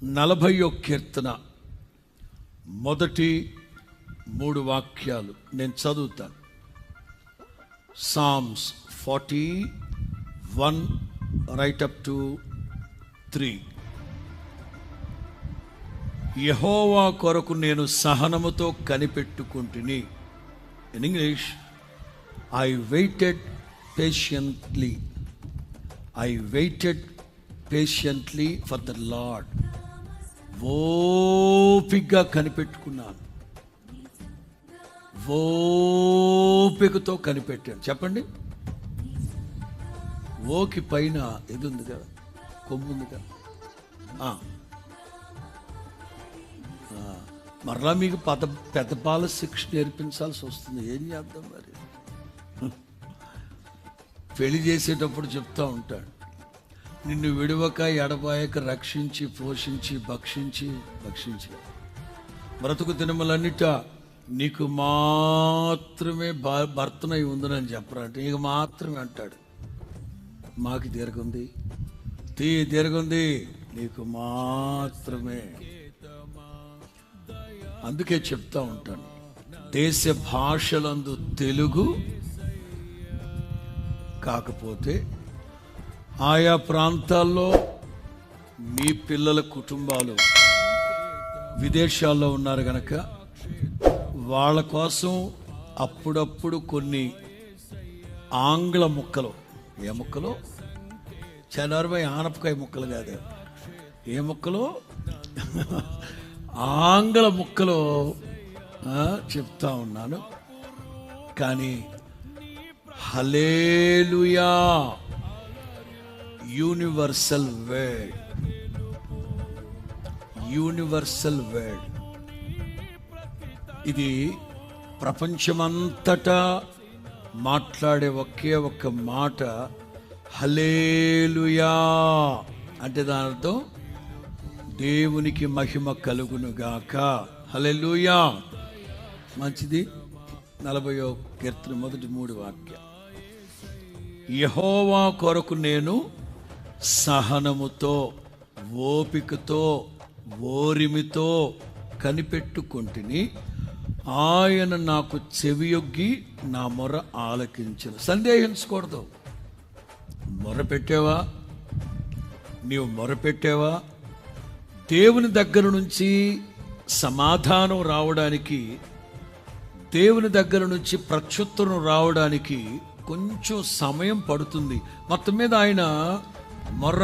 40వ కీర్తన మొదటి 3 వాక్యాలు నేను చదువుతాను. Psalms 41 right up to 3. Jehovah కొరకు నేను సహనముతో కనిపెట్టుకుంటుని. In English, I waited patiently for the Lord. ఓపికగా కనిపెట్టుకున్నాను, ఓపికతో కనిపెట్టాను. చెప్పండి. ఓకి పైన ఇది ఉంది కదా, కొమ్ము ఉంది కదా. మరలా మీకు పెద్దపాల శిక్ష నేర్పించాల్సి వస్తుంది. ఏం చేద్దాం మరి? పెళ్లి చేసేటప్పుడు చెప్తా ఉంటాడు, నిన్ను విడవక ఎడబాయక రక్షించి పోషించి భక్షించి బ్రతుకు దినములన్నిట నీకు మాత్రమే భర్తనై ఉందని చెప్పరా అంటే నీకు మాత్రమే అంటాడు. మాకి దీర్ఘంది నీకు మాత్రమే. అందుకే చెప్తా ఉంటాను, దేశ భాషలందు తెలుగు కాకపోతే ఆయా ప్రాంతాల్లో మీ పిల్లల కుటుంబాలు విదేశాల్లో ఉన్నారు కనుక వాళ్ళ కోసం అప్పుడప్పుడు కొన్ని ఆంగ్ల ముక్కలు, ఏ ముక్కలు? చనర్భై ఆనపకాయ ముక్కలు కాదు, ఏ ముక్కలు? ఆంగ్ల ముక్కలు చెప్తా ఉన్నాను. కానీ హల్లెలూయా, యూనివర్సల్ వర్డ్, ఇది ప్రపంచమంతటా మాట్లాడే ఒకే ఒక్క మాట హల్లెలూయా అంటే దాని అర్థం దేవునికి మహిమ కలుగునుగాక. హల్లెలూయా. మంచిది. 40వ కీర్తన మొదటి 3 వాక్యం. యెహోవా కొరకు నేను సహనముతో, ఓపికతో, ఓరిమితో కనిపెట్టుకుంటుని. ఆయన నాకు చెవియొగ్గి నా మొర ఆలకించను. సందేహించకూడదు. నీవు మొరపెట్టావా? దేవుని దగ్గర నుంచి సమాధానం రావడానికి, దేవుని దగ్గర నుంచి ప్రత్యుత్తరం రావడానికి కొంచెం సమయం పడుతుంది. మొత్తం మీద ఆయన మొర్ర